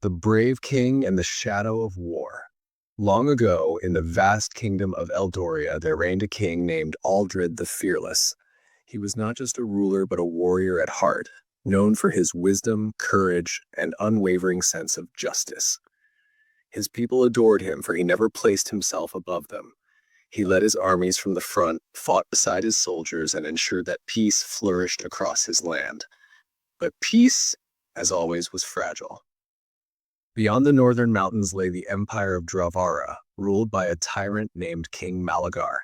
The Brave King and the Shadow of War. Long ago, in the vast kingdom of Eldoria, there reigned a king named Aldred the Fearless. He was not just a ruler, but a warrior at heart, known for his wisdom, courage, and unwavering sense of justice. His people adored him, for he never placed himself above them. He led his armies from the front, fought beside his soldiers, and ensured that peace flourished across his land. But peace, as always, was fragile. Beyond the northern mountains lay the empire of Dravara, ruled by a tyrant named King Malagar.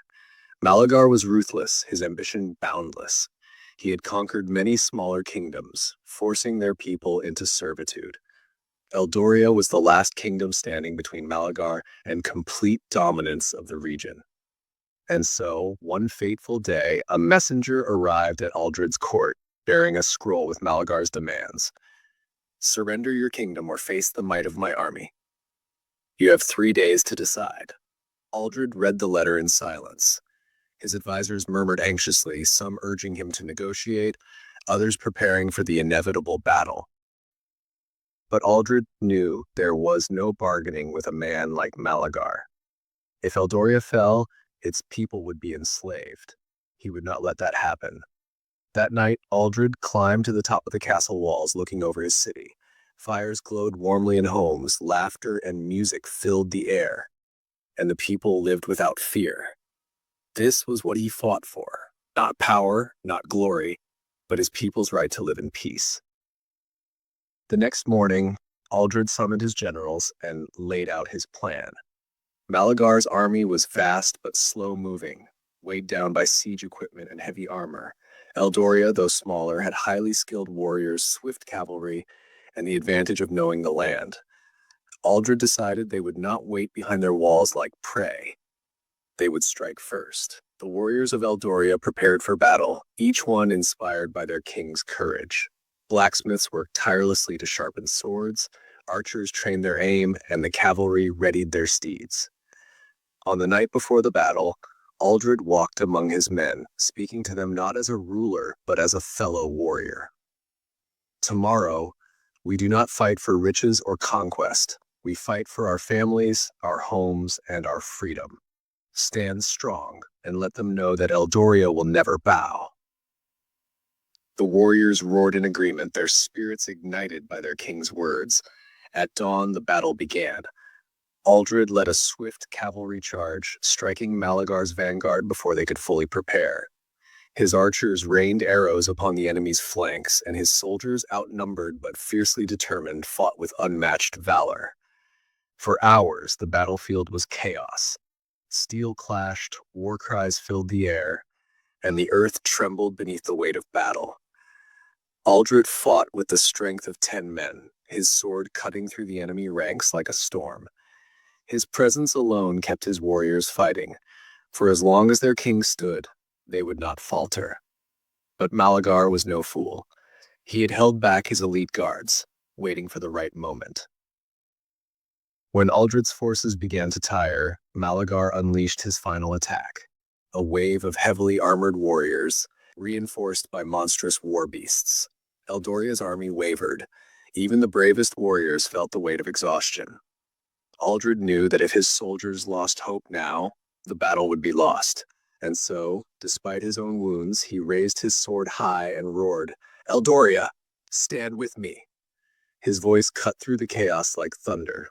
Malagar was ruthless, his ambition boundless. He had conquered many smaller kingdoms, forcing their people into servitude. Eldoria was the last kingdom standing between Malagar and complete dominance of the region. And so, one fateful day, a messenger arrived at Aldred's court, bearing a scroll with Malagar's demands. "Surrender your kingdom or face the might of my army. You have 3 days to decide." Aldred read the letter in silence. His advisors murmured anxiously, some urging him to negotiate, others preparing for the inevitable battle. But Aldred knew there was no bargaining with a man like Malagar. If Eldoria fell, its people would be enslaved. He would not let that happen. That night, Aldred climbed to the top of the castle walls, looking over his city. Fires glowed warmly in homes, laughter and music filled the air, and the people lived without fear. This was what he fought for. Not power, not glory, but his people's right to live in peace. The next morning, Aldred summoned his generals and laid out his plan. Malagar's army was vast but slow-moving, weighed down by siege equipment and heavy armor. Eldoria, though smaller, had highly skilled warriors, swift cavalry, and the advantage of knowing the land. Aldred decided they would not wait behind their walls like prey. They would strike first. The warriors of Eldoria prepared for battle, each one inspired by their king's courage. Blacksmiths worked tirelessly to sharpen swords, archers trained their aim, and the cavalry readied their steeds. On the night before the battle, Aldred walked among his men, speaking to them not as a ruler, but as a fellow warrior. "Tomorrow, we do not fight for riches or conquest. We fight for our families, our homes, and our freedom. Stand strong, and let them know that Eldoria will never bow." The warriors roared in agreement, their spirits ignited by their king's words. At dawn, the battle began. Aldred led a swift cavalry charge, striking Malagar's vanguard before they could fully prepare. His archers rained arrows upon the enemy's flanks, and his soldiers, outnumbered but fiercely determined, fought with unmatched valor. For hours, the battlefield was chaos. Steel clashed, war cries filled the air, and the earth trembled beneath the weight of battle. Aldred fought with the strength of 10 men, his sword cutting through the enemy ranks like a storm. His presence alone kept his warriors fighting, for as long as their king stood, they would not falter. But Malagar was no fool. He had held back his elite guards, waiting for the right moment. When Aldred's forces began to tire, Malagar unleashed his final attack, a wave of heavily armored warriors, reinforced by monstrous war beasts. Eldoria's army wavered. Even the bravest warriors felt the weight of exhaustion. Aldred knew that if his soldiers lost hope now, the battle would be lost. And so, despite his own wounds, he raised his sword high and roared, "Eldoria, stand with me." His voice cut through the chaos like thunder.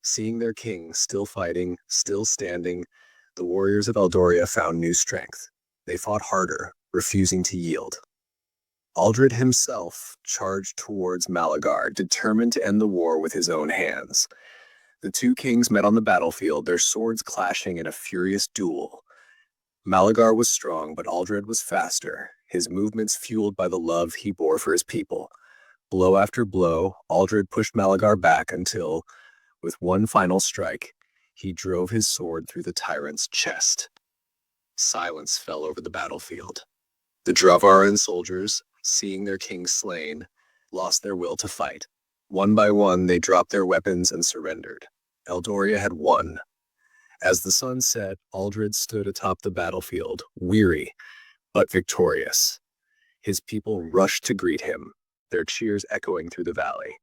Seeing their king still fighting, still standing, the warriors of Eldoria found new strength. They fought harder, refusing to yield. Aldred himself charged towards Malagar, determined to end the war with his own hands. The two kings met on the battlefield, their swords clashing in a furious duel. Malagar was strong, but Aldred was faster, his movements fueled by the love he bore for his people. Blow after blow, Aldred pushed Malagar back until, with one final strike, he drove his sword through the tyrant's chest. Silence fell over the battlefield. The Dravaran soldiers, seeing their king slain, lost their will to fight. One by one, they dropped their weapons and surrendered. Eldoria had won. As the sun set, Aldred stood atop the battlefield, weary but victorious. His people rushed to greet him, their cheers echoing through the valley.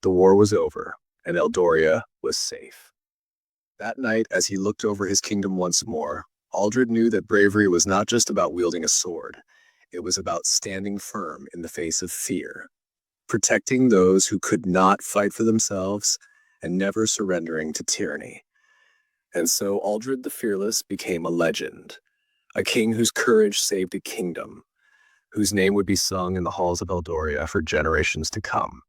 The war was over, and Eldoria was safe. That night, as he looked over his kingdom once more, Aldred knew that bravery was not just about wielding a sword. It was about standing firm in the face of fear, protecting those who could not fight for themselves, and never surrendering to tyranny. And so Aldred the Fearless became a legend, a king whose courage saved a kingdom, whose name would be sung in the halls of Eldoria for generations to come.